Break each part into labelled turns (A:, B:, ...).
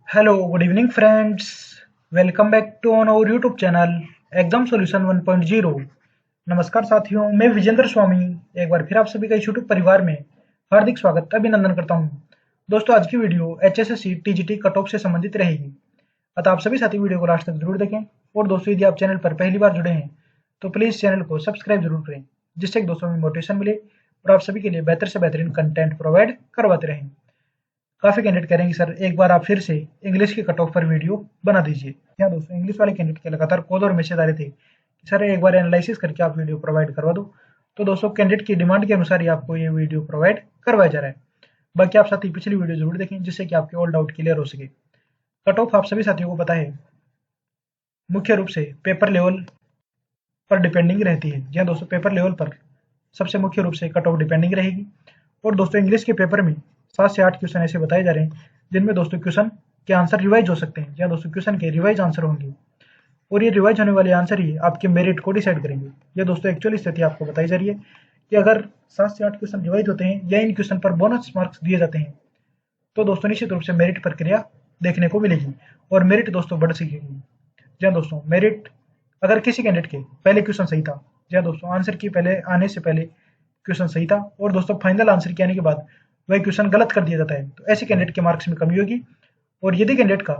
A: Hello good evening friends. Welcome back to on our YouTube channel exam solution 1.0। नमस्कार साथियों, मैं विजेंद्र स्वामी एक बार फिर आप सभी का इस यूट्यूब परिवार में हार्दिक स्वागत अभिनंदन करता हूं। दोस्तों, आज की video HSSC TGT cut off से संबंधित रहेगी, अतः आप सभी साथी वीडियो को लास्ट तक जरूर देखें। और दोस्तों, यदि आप चैनल पर पहली बार जुड़े हैं तो प्लीज़ चैनल को सब्सक्राइब जरूर करें, जिससे कि दोस्तों में मोटिवेशन मिले और आप सभी के लिए बेहतर से बेहतरीन कंटेंट प्रोवाइड करवाते रहें। काफ़ी कैंडिडेट कह रहे हैं कि सर एक बार आप फिर से इंग्लिश के कट ऑफ पर वीडियो बना दीजिए। क्या दोस्तों, इंग्लिश वाले कैंडिडेट के लगातार कॉल और मैसेज आ रहे थे कि सर एक बार एनालिसिस करके आप वीडियो प्रोवाइड करवा दो। तो दोस्तों, कैंडिडेट की डिमांड के अनुसार ही आपको ये वीडियो प्रोवाइड करवाया जा रहा है। बाकी आप साथी पिछली वीडियो जरूर देखें, जिससे कि आपके ऑल डाउट क्लियर हो सके। कट ऑफ आप सभी साथियों को पता है, मुख्य रूप से पेपर लेवल पर डिपेंडिंग रहती है। जी हाँ दोस्तों, पेपर लेवल पर सबसे मुख्य रूप से कट ऑफ डिपेंडिंग रहेगी। और दोस्तों, इंग्लिश के पेपर में 7 से 8 क्वेश्चन ऐसे बताए जा रहे हैं जिनमें दोस्तों क्वेश्चन के आंसर रिवाइज हो सकते हैं। या दोस्तों, क्वेश्चन के रिवाइज आंसर होंगे और ये रिवाइज होने वाले आंसर ही आपके मेरिट को डिसाइड करेंगे। ये दोस्तों एक्चुअली स्थिति आपको बताई जा रही है कि अगर 7 से 8 क्वेश्चन रिवाइज होते हैं या इन क्वेश्चन पर बोनस मार्क्स दिए जाते हैं तो दोस्तों निश्चित रूप से मेरिट प्रक्रिया देखने को मिलेगी और मेरिट दोस्तों बढ़ सकेगी। जी हाँ दोस्तों, मेरिट अगर किसी कैंडिडेट के पहले क्वेश्चन सही था, जी हाँ दोस्तों, आंसर की पहले आने से पहले क्वेश्चन सही था और दोस्तों फाइनल आंसर के आने के बाद वह क्वेश्चन गलत कर दिया जाता है, तो ऐसे कैंडिडेट के मार्क्स में कमी होगी। और यदि कैंडिडेट का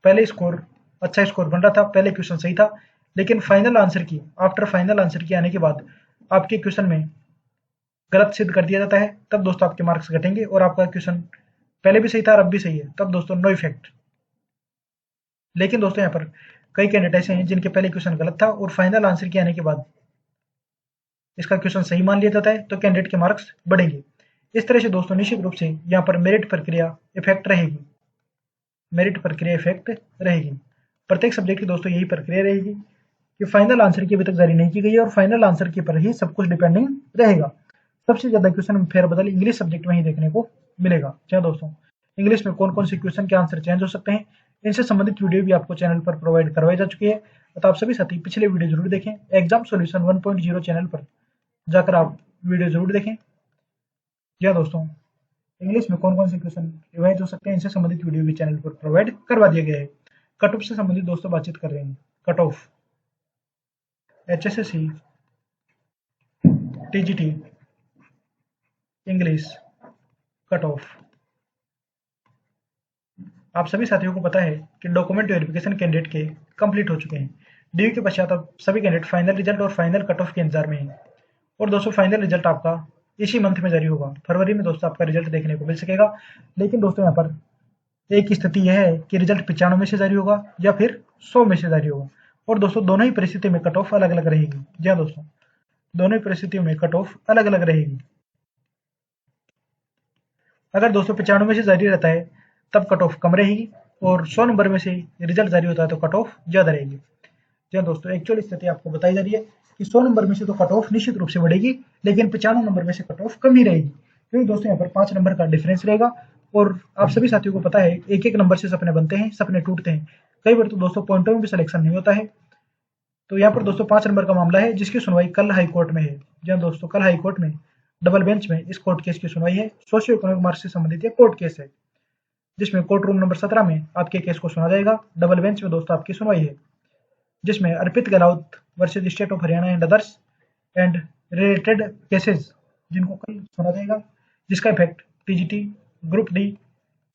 A: पहले स्कोर अच्छा स्कोर बन रहा था, पहले क्वेश्चन सही था, लेकिन फाइनल आंसर की आफ्टर फाइनल आंसर की आने के बाद आपके क्वेश्चन में गलत सिद्ध कर दिया जाता है, तब दोस्तों आपके मार्क्स घटेंगे और आपका क्वेश्चन पहले भी सही था और अब भी सही है, तब दोस्तों नो इफेक्ट। लेकिन दोस्तों, यहाँ पर कई कैंडिडेट ऐसे हैं जिनके पहले क्वेश्चन गलत था और फाइनल आंसर के आने के बाद इसका क्वेश्चन सही मान लिया जाता है, तो कैंडिडेट के मार्क्स बढ़ेंगे। इस तरह से दोस्तों निश्चित रूप से यहाँ पर मेरिट प्रक्रिया इफेक्ट रहेगी। मेरिट प्रक्रिया इफेक्ट रहेगी। प्रत्येक सब्जेक्ट की दोस्तों यही प्रक्रिया रहेगी कि फाइनल आंसर की अभी तक जारी नहीं की गई है और फाइनल आंसर के पर ही सब कुछ डिपेंडिंग रहेगा। सबसे ज्यादा क्वेश्चन फेरबदल इंग्लिश सब्जेक्ट में ही देखने को मिलेगा। क्या दोस्तों, इंग्लिश में कौन कौन से क्वेश्चन के आंसर चेंज हो सकते हैं, इनसे संबंधित वीडियो भी आपको चैनल पर प्रोवाइड करवाई जा चुकी है। तो आप सभी साथी पिछले वीडियो जरूर देखें। एग्जाम सॉल्यूशन 1.0 चैनल पर जाकर आप वीडियो जरूर देखें। या दोस्तों, इंग्लिश में कौन कौन से क्वेश्चन रिवाइज हो सकते हैं, इनसे संबंधित वीडियो भी चैनल पर प्रोवाइड करवा दिया गया है। कट ऑफ से संबंधित दोस्तों बातचीत कर रहे हैं। Cut off HSSC TGT English cut off. आप सभी साथियों को पता है कि डॉक्यूमेंट वेरिफिकेशन कैंडिडेट के कंप्लीट हो चुके हैं। डीयू के पश्चात अब सभी कैंडिडेट फाइनल रिजल्ट और फाइनल कट ऑफ के इंतजार में हैं। और दोस्तों, फाइनल रिजल्ट आपका इसी मंथ में जारी होगा। फरवरी में दोस्तों आपका रिजल्ट देखने को मिल सकेगा। लेकिन दोस्तों, यहाँ पर एक स्थिति यह है कि रिजल्ट 95 में से जारी होगा या फिर 100 में से जारी होगा। और दोस्तों, दोनों ही परिस्थिति में कट ऑफ अलग अलग रहेगी। जी हाँ दोस्तों, दोनों ही परिस्थितियों में कट ऑफ अलग अलग रहेगी। अगर दोस्तों 95 में से जारी रहता है तब कट ऑफ कम रहेगी और 100 नंबर में से रिजल्ट जारी होता है तो कट ऑफ ज़्यादा रहेगी। जी हाँ दोस्तों, एक्चुअल स्थिति आपको बताई जा रही है कि 100 नंबर में से तो कट ऑफ निश्चित रूप से बढ़ेगी, लेकिन 95 नंबर में से कट ऑफ कम ही रहेगी, क्योंकि दोस्तों यहाँ पर 5 नंबर का डिफरेंस रहेगा। और आप सभी साथियों को पता है, एक एक नंबर से सपने बनते हैं, सपने टूटते हैं। कई बार तो दोस्तों पॉइंटों में भी सिलेक्शन नहीं होता है। तो यहाँ पर दोस्तों 5 नंबर का मामला है, जिसकी सुनवाई कल हाई कोर्ट में है। जी हाँ दोस्तों, कल हाई कोर्ट में डबल बेंच में इस कोर्ट केस की सुनवाई है। सोशियो इकोनॉमिक मार्क्स से संबंधित ये कोर्ट केस है, जिसमें कोर्ट रूम नंबर 17 में आपके केस को सुना जाएगा। डबल बेंच में दोस्तों आपकी सुनवाई है, जिसमें Arpit Gehlot versus state of Haryana and others and related cases, जिनको कल सुना जाएगा, जिसका effect TGT, group D,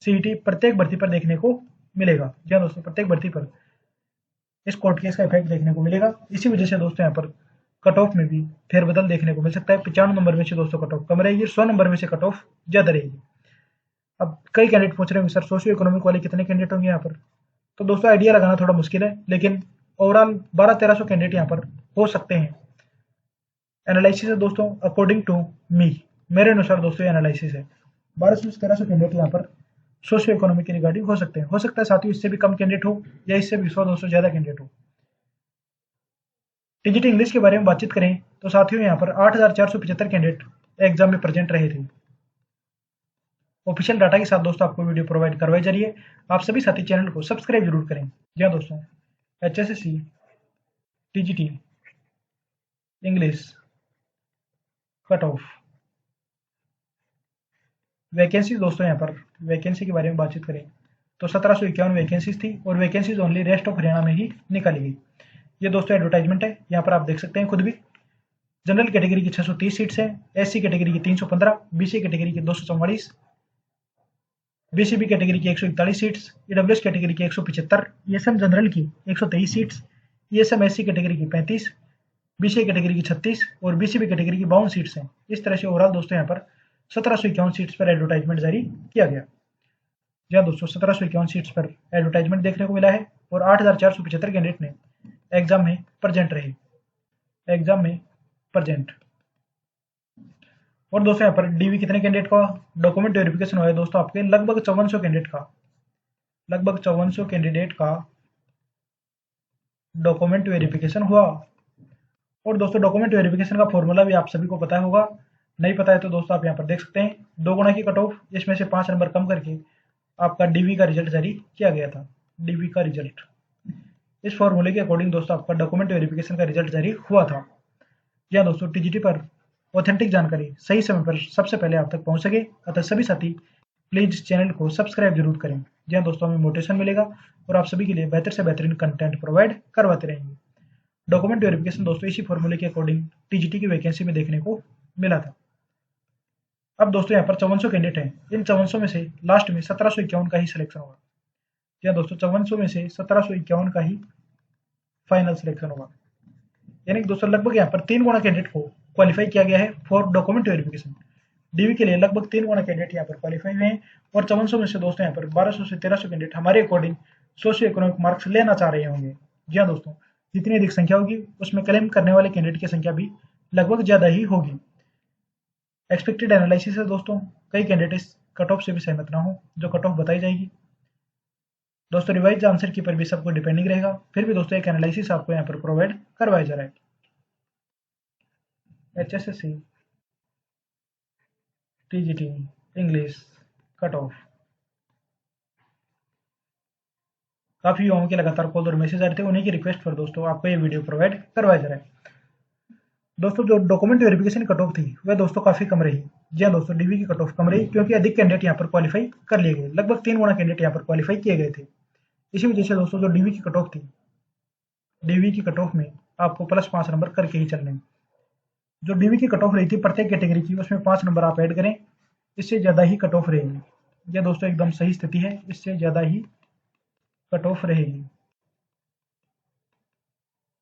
A: CET प्रत्येक भर्ती पर देखने को मिलेगा। जी हाँ दोस्तों, प्रत्येक भर्ती पर इस कोर्ट केस का इफेक्ट देखने को मिलेगा। इसी वजह से दोस्तों यहाँ पर कट ऑफ में भी फेरबदल देखने को मिल सकता है। 95 नंबर में से दोस्तों कट ऑफ कम रहेगी, 100 नंबर में से कट ऑफ ज्यादा रहेगी। अब कई कैंडिडेट पूछ रहे होंगे सर सोशियो इकोनॉमिक वाले कितने कैंडिडेट होंगे यहाँ पर। तो दोस्तों आइडिया लगाना थोड़ा मुश्किल है, लेकिन ओवरऑल 1200-1300 कैंडिडेट यहाँ पर हो सकते हैं। एनालिसिस है दोस्तों, अकॉर्डिंग टू मी, मेरे अनुसार दोस्तों ये एनालिसिस है। 1200 से 1300 कैंडिडेट यहाँ पर सोशियो इकोनॉमिक के रिगार्डिंग हो सकते हैं। हो सकता है साथियों इससे भी कम कैंडिडेट हो या इससे भी 100-200 ज्यादा कैंडिडेट हो। टीजीटी इंग्लिश के बारे में बातचीत करें तो साथियों यहाँ पर 8475 कैंडिडेट एग्जाम में प्रेजेंट रहे थे। ऑफिशियल डाटा के साथ दोस्तों आपको वीडियो प्रोवाइड करवाई जा रही है। आप सभी साथी चैनल को सब्सक्राइब जरूर करें। जी हाँ दोस्तों, HSSC TGT English cut off vacancy दोस्तों, यहाँ पर वैकेंसी के बारे में बातचीत करें तो 1751 वैकेंसीज थी और vacancies only rest of Haryana में ही निकाली गई। ये दोस्तों एडवर्टाइजमेंट है, यहाँ पर आप देख सकते हैं खुद भी। जनरल कैटेगरी की 630 सीट्स हैं, एससी कैटेगरी की 315, बीसी कैटेगरी की 244, बीसीबी कैटेगरी की 141 सीट्स, ईडब्ल्यूएस कैटेगरी की 175, ईएसएम जनरल की 123 सीट्स, ईएसएम एससी कैटेगरी की 35, बीसीए कैटेगरी की 36 और बीसीबी कैटेगरी की 52 सीट्स हैं। इस तरह से ओवरऑल दोस्तों यहाँ पर 1751 सीट्स पर एडवर्टाइजमेंट जारी किया गया। जी हाँ दोस्तों, 1751 सीट्स पर एडवर्टाइजमेंट देखने को मिला है और 8475 कैंडिडेट ने एग्जाम में प्रेजेंट रहे, एग्जाम में प्रेजेंट। और दोस्तों यहाँ पर डीवी कितने कैंडिडेट का डॉक्यूमेंट वेरिफिकेशन हुआ है दोस्तों, आपके लगभग 5400 कैंडिडेट का, लगभग 5400 कैंडिडेट का डॉक्यूमेंट वेरिफिकेशन हुआ। और दोस्तों डॉक्यूमेंट वेरिफिकेशन का फॉर्मूला भी आप सभी को पता होगा, नहीं पता है तो दोस्तों आप यहाँ पर देख सकते हैं। 2 गुना की कट ऑफ, इसमें से 5 नंबर कम करके आपका डीवी का रिजल्ट जारी किया गया था, डीवी का रिजल्ट। इस फॉर्मूले के अकॉर्डिंग दोस्तों आपका डॉक्यूमेंट वेरिफिकेशन का रिजल्ट जारी हुआ था। या दोस्तों टीजीटी पर ऑथेंटिक जानकारी सही समय पर सबसे पहले आप तक पहुंच सके, अतः सभी साथी प्लीज चैनल को सब्सक्राइब जरूर करें। जी हाँ दोस्तों, हमें मोटिवेशन मिलेगा और आप सभी के लिए बेहतर से बेहतरीन कंटेंट प्रोवाइड करवाते रहेंगे। डॉक्यूमेंट वेरिफिकेशन दोस्तों इसी फॉर्मूले के अकॉर्डिंग टीजीटी की वैकेंसी में देखने को मिला था। अब दोस्तों यहाँ पर 5400 कैंडिडेट हैं, इन 5400 में से लास्ट में 1751 का ही सिलेक्शन होगा। जी हाँ दोस्तों, 5400 में से 1751 का ही फाइनल सिलेक्शन होगा। यानी कि दोस्तों लगभग यहाँ पर 3 गुना कैंडिडेट को क्वालिफाई किया गया है फॉर डॉक्यूमेंट वेरिफिकेशन। डीवी के लिए लगभग 3 गुना कैंडिडेट यहाँ पर क्वालिफाई हुए हैं और 5400 में से दोस्तों यहाँ पर 1200 से 1300 कैंडिडेट हमारे अकॉर्डिंग सोशियो इकोनॉमिक मार्क्स लेना चाह रहे होंगे। जी हाँ दोस्तों, जितनी अधिक संख्या होगी उसमें क्लेम करने वाले कैंडिडेट की संख्या भी लगभग ज्यादा ही होगी। एक्सपेक्टेड एनालिसिस है दोस्तों, कई कैंडिडेट इस कट ऑफ से भी सहमत ना हो, जो कट ऑफ बताई जाएगी दोस्तों रिवाइज आंसर की पर भी सबको डिपेंडिंग रहेगा। फिर भी दोस्तों एक एनालिसिस आपको यहाँ पर प्रोवाइड करवाया जा रहा है। HSSC TGT English cut off, काफी युवाओं के लगातार कॉल और मैसेज आ रहे थे, उन्हीं की रिक्वेस्ट पर दोस्तों आपको ये वीडियो प्रोवाइड करवाया जा रहा है। दोस्तों जो डॉक्यूमेंट वेरिफिकेशन कट ऑफ थी वह दोस्तों काफी कम रही। जी हाँ दोस्तों, डीवी की कट ऑफ कम रही क्योंकि अधिक कैंडिडेट यहाँ पर क्वालिफाई कर लिए गए, लगभग 3 गुना कैंडिडेट यहाँ पर क्वालिफाई किए गए थे। इसी वजह से दोस्तों जो डीवी की कट ऑफ थी, डीवी की कट ऑफ में आपको +5 नंबर करके ही चलने। जो डीवी की कट ऑफ रही थी प्रत्येक कैटेगरी की, उसमें 5 नंबर आप ऐड करें, इससे ज्यादा ही कट ऑफ रहेगी। यह दोस्तों एकदम सही स्थिति है, इससे ज्यादा ही कट ऑफ रहेगी,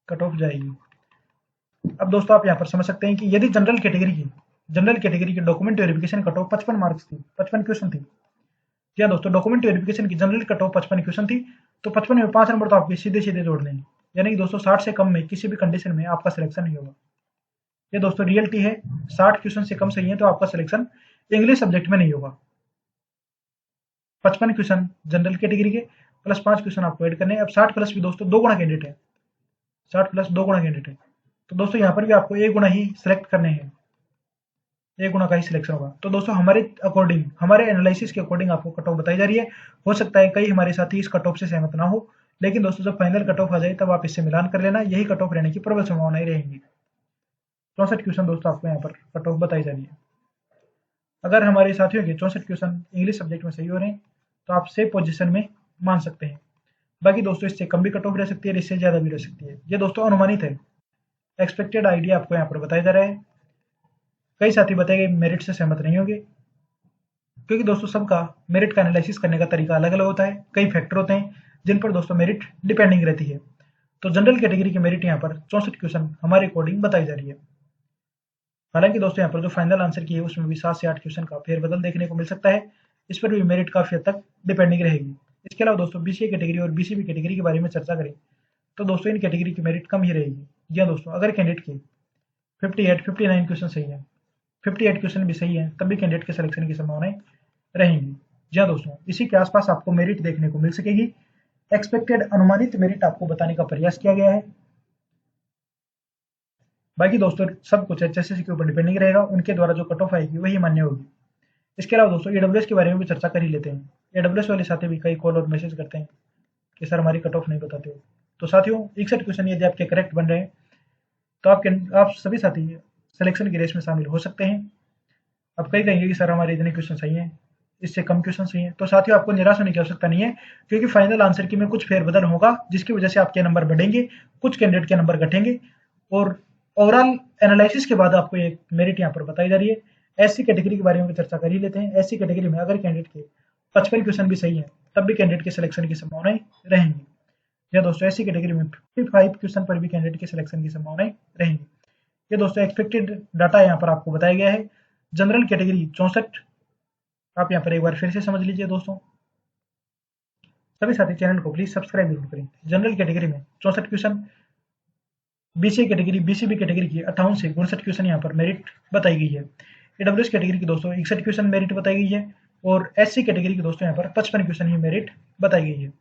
A: कट ऑफ जाएगी। अब दोस्तों आप यहाँ पर समझ सकते हैं कि यदि जनरल कैटेगरी की document verification cut off 55 marks थी, 55 क्वेश्चन थी। जी हाँ दोस्तों, डॉक्यूमेंट वेरिफिकेशन की जनरल कट ऑफ 55 क्वेश्चन थी, तो 55 में 5 नंबर तो आपके सीधे सीधे जोड़ लेंगे। यानी कि दोस्तों 60 से कम में किसी भी कंडीशन में आपका सिलेक्शन नहीं होगा। ये दोस्तों रियलिटी है, 60 क्वेश्चन से कम सही है तो आपका सिलेक्शन इंग्लिश सब्जेक्ट में नहीं होगा। 55 क्वेश्चन जनरल कैटेगरी के प्लस 5 क्वेश्चन आपको ऐड करने हैं। अब 60 प्लस भी दोस्तों 2 गुना कैंडिडेट है, 60 प्लस 2 गुना कैंडिडेट है, तो दोस्तों यहाँ पर भी आपको 1 गुना ही सिलेक्ट करने हैं, 1 गुना का ही सिलेक्शन होगा। तो दोस्तों हमारे अकॉर्डिंग, हमारे एनालिसिस के अकॉर्डिंग आपको कट ऑफ बताई जा रही है। हो सकता है कई हमारे साथी इस कट ऑफ से सहमत ना हो, लेकिन दोस्तों जब फाइनल कट ऑफ आ जाए तब आप इससे मिलान कर लेना, यही कट ऑफ रहने की प्रबल संभावनाएं रहेंगी। 64 क्वेश्चन दोस्तों आपको यहाँ पर कट ऑफ बताई जा रही है। अगर हमारे साथियों के 64 क्वेश्चन इंग्लिश सब्जेक्ट में सही हो रहे हैं तो आप सेफ पोजीशन में मान सकते हैं। बाकी दोस्तों इससे कम भी कट ऑफ रह सकती है, इससे ज्यादा भी रह सकती है। ये दोस्तों अनुमानित है, एक्सपेक्टेड आइडिया आपको यहाँ पर बताया जा रहा है। कई साथी बताएंगे मेरिट से सहमत नहीं होंगे, क्योंकि दोस्तों सबका मेरिट का एनालिसिस करने का तरीका अलग अलग होता है। कई फैक्टर होते हैं जिन पर दोस्तों मेरिट डिपेंडिंग रहती है। तो जनरल कैटेगरी की मेरिट यहाँ पर 64 क्वेश्चन हमारे अकॉर्डिंग बताई जा रही है। हालांकि दोस्तों यहाँ पर जो फाइनल आंसर की है उसमें भी 7 से 8 क्वेश्चन का फेरबदल देखने को मिल सकता है, इस पर भी मेरिट काफी हद तक डिपेंडिंग रहेगी। इसके अलावा दोस्तों बीसीए कैटेगरी और बीसीबी कैटेगरी के बारे में चर्चा करें तो दोस्तों इन कैटेगरी की मेरिट कम ही रहेगी। जी हाँ दोस्तों, अगर कैंडिडेट के 59 क्वेश्चन सही है, 58 क्वेश्चन भी सही है, तब भी कैंडिडेट के सिलेक्शन की संभावनाएं रहेंगी। जी हाँ दोस्तों, इसी के आसपास आपको मेरिट देखने को मिल सकेगी। एक्सपेक्टेड अनुमानित मेरिट आपको बताने का प्रयास किया गया है। बाकी दोस्तों सब कुछ HSSC के ऊपर डिपेंडिंग रहेगा, उनके द्वारा जो कट ऑफ आएगी वही मान्य होगी। इसके अलावा दोस्तों ईडब्ल्यूएस के बारे में भी चर्चा कर ही लेते हैं। ईडब्ल्यूएस वाले साथी भी कई कॉल और मैसेज करते हैं कि सर हमारी कट ऑफ नहीं बताते हो। तो साथियों 61 क्वेश्चन यदि आपके करेक्ट बन रहे हैं तो आप सभी साथी सिलेक्शन की रेस में शामिल हो सकते हैं। अब कई कहेंगे कि सर हमारे इतने क्वेश्चन सही हैं, इससे कम क्वेश्चन ही हैं। तो साथियों आपको निराश होने की आवश्यकता नहीं है, क्योंकि फाइनल आंसर की में कुछ फेरबदल होगा, जिसकी वजह से आपके नंबर बढ़ेंगे, कुछ कैंडिडेट के नंबर घटेंगे। और ओवरऑल एनालिसिस के बाद आपको एक मेरिट यहाँ पर बताई जा रही है। एससी कैटेगरी के बारे में चर्चा कर ही लेते हैं। एससी कैटेगरी में अगर कैंडिडेट के 55 क्वेश्चन भी सही है, तब भी कैंडिडेट के सिलेक्शन की संभावनाएं रहेंगी। या दोस्तों एससी कैटेगरी में 55 क्वेश्चन पर भी कैंडिडेट के सिलेक्शन की संभावनाएं रहेंगी। ये दोस्तों एक्सपेक्टेड डाटा यहाँ पर आपको बताया गया है। जनरल कैटेगरी 64, आप यहाँ पर एक बार फिर से समझ लीजिए दोस्तों। सभी साथी चैनल को प्लीज सब्सक्राइब जरूर करें। जनरल कैटेगरी में 64 question, BCA category BCB category की 58 से 59 क्वेश्चन यहाँ पर मेरिट बताई गई है। ईडब्ल्यूएस कैटेगरी की दोस्तों 61 क्वेश्चन मेरिट बताई गई है, और एससी कैटेगरी की दोस्तों यहाँ पर 55 क्वेश्चन ही मेरिट बताई गई है।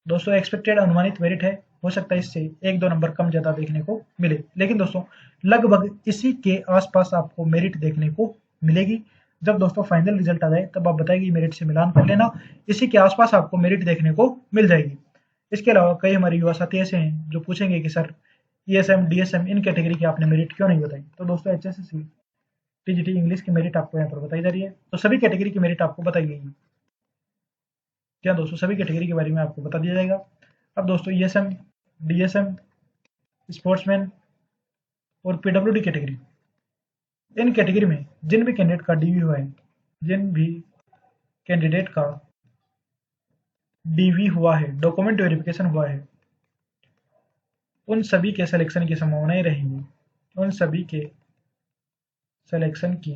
A: दोस्तों एक्सपेक्टेड अनुमानित मेरिट है, हो सकता है इससे 1-2 नंबर कम ज्यादा देखने को मिले, लेकिन दोस्तों लगभग इसी के आसपास आपको मेरिट देखने को मिलेगी। जब दोस्तों फाइनल रिजल्ट आ जाए तब आप बताएगी मेरिट से मिलान कर लेना, इसी के आसपास आपको मेरिट देखने को मिल जाएगी। इसके अलावा कई हमारे युवा साथी ऐसे हैं जो पूछेंगे कि सर ईएसएम डीएसएम इन कैटेगरी की आपने मेरिट क्यों नहीं बताई। तो दोस्तों एचएसएससी टीजीटी इंग्लिश की मेरिट आपको यहाँ पर बताई जा रही है, तो सभी कैटेगरी की मेरिट आपको बताई गई है। क्या दोस्तों सभी कैटेगरी के बारे में आपको बता दिया जाएगा। अब दोस्तों ईएसएम डीएसएम स्पोर्ट्समैन और पीडब्ल्यूडी कैटेगरी, इन कैटेगरी में जिन भी कैंडिडेट का डीवी हुआ है, जिन भी कैंडिडेट का डीवी हुआ है, डॉक्यूमेंट वेरिफिकेशन हुआ है, उन सभी के सिलेक्शन की संभावनाएं रहेंगी। उन सभी के सिलेक्शन की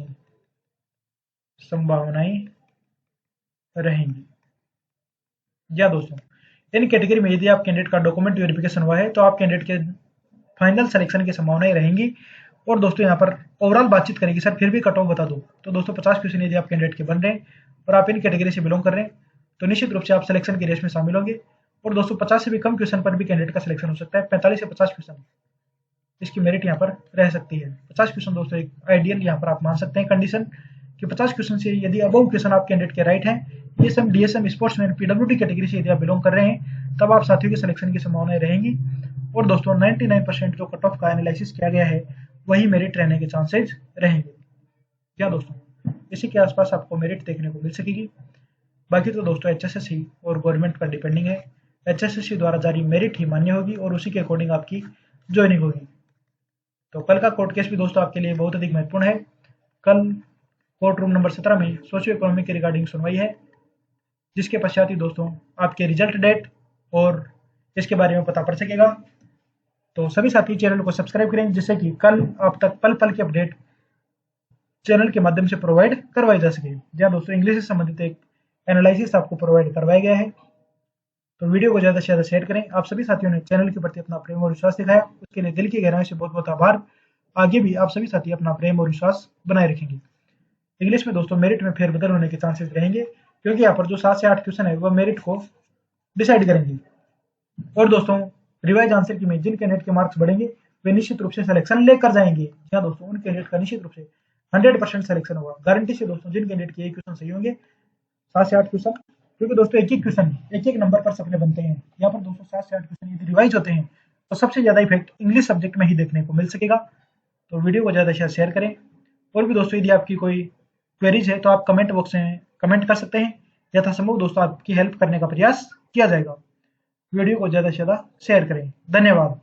A: संभावनाएं रहेंगी। या दोस्तों इन कैटेगरी में यदि आप कैंडिडेट का डॉक्यूमेंट वेरिफिकेशन हुआ है, तो आप कैंडिडेट के फाइनल सिलेक्शन की संभावनाएं रहेंगी। और दोस्तों यहाँ पर ओवरऑल बातचीत करेंगे, सर फिर भी कट ऑफ बता दो। तो दोस्तों 50 क्वेश्चन यदि आप कैंडिडेट के बन रहे हैं और आप इन कैटेगरी से बिलोंग कर रहे हैं, तो निश्चित रूप से आप सिलेक्शन की रेस में शामिल होंगे। और दोस्तों 50 से भी कम क्वेश्चन पर भी कैंडिडेट का सिलेक्शन हो सकता है। 45 से 50 क्वेश्चन इसकी मेरिट यहाँ पर रह सकती है। 50 क्वेश्चन दोस्तों एक आइडियल यहाँ पर आप मान सकते हैं कंडीशन कि 50 क्वेश्चन से यदि अबव क्वेश्चन आप कैंडिडेट के राइट हैं, ESM DSM sportsman PWD category से यदि आप बिलोंग कर रहे हैं, तब आप साथियों के सिलेक्शन की संभावनाएं रहेंगी। और दोस्तों 99% जो कट ऑफ का एनालिसिस किया गया है, वही मेरिट रहने के चांसेज रहेंगे। क्या दोस्तों इसी के आसपास आपको मेरिट देखने को मिल सकेगी। बाकी तो दोस्तों एचएसएससी और गवर्नमेंट पर डिपेंडिंग है। एचएसएससी द्वारा जारी मेरिट ही मान्य होगी और उसी के अकॉर्डिंग आपकी ज्वाइनिंग होगी। तो कल का कोर्ट केस भी दोस्तों आपके लिए बहुत अधिक महत्वपूर्ण है। कल कोर्ट रूम नंबर 17 में सोशियो इकोनॉमिक के रिगार्डिंग सुनवाई है, जिसके पश्चात ही दोस्तों आपके रिजल्ट डेट और इसके बारे में पता पड़ सकेगा। तो सभी साथी चैनल को सब्सक्राइब करें, जिससे कि कल आप तक पल पल के अपडेट चैनल के माध्यम से प्रोवाइड करवाई जा सके। जहाँ दोस्तों इंग्लिश से संबंधित एक एनालिसिस आपको प्रोवाइड करवाया गया है। तो वीडियो को ज़्यादा से ज़्यादा शेयर करें। आप सभी साथियों ने चैनल के प्रति अपना प्रेम और विश्वास दिखाया, उसके लिए दिल की गहराई से बहुत बहुत आभार। आगे भी आप सभी साथी अपना प्रेम और विश्वास बनाए रखेंगे। इंग्लिश में दोस्तों मेरिट में फेरबदल होने के चांसेस रहेंगे, क्योंकि यहाँ पर जो 7 से 8 क्वेश्चन है वह मेरिट को डिसाइड करेंगे। और दोस्तों रिवाइज आंसर की में जिन कैंडिडेट के मार्क्स बढ़ेंगे, वे निश्चित रूप से सिलेक्शन लेकर जाएंगे। क्या दोस्तों उन कैंडिडेट का निश्चित रूप से 100% सिलेक्शन होगा, गारंटी से दोस्तों। जिन कैंडिडेट के 1 क्वेश्चन सही होंगे, 7 से 8 क्वेश्चन, क्योंकि दोस्तों एक क्वेश्चन एक नंबर पर सपने बनते हैं। यहाँ पर दोस्तों 7 से 8 क्वेश्चन यदि रिवाइज होते हैं, तो सबसे ज्यादा इफेक्ट इंग्लिश सब्जेक्ट में ही देखने को मिल सकेगा। तो वीडियो को ज्यादा से शेयर करें। और भी दोस्तों यदि आपकी कोई क्वेरीज है, तो आप कमेंट बॉक्स में कमेंट कर सकते हैं। यथासंभव दोस्तों आपकी हेल्प करने का प्रयास किया जाएगा। वीडियो को ज्यादा से ज्यादा शेयर करें। धन्यवाद।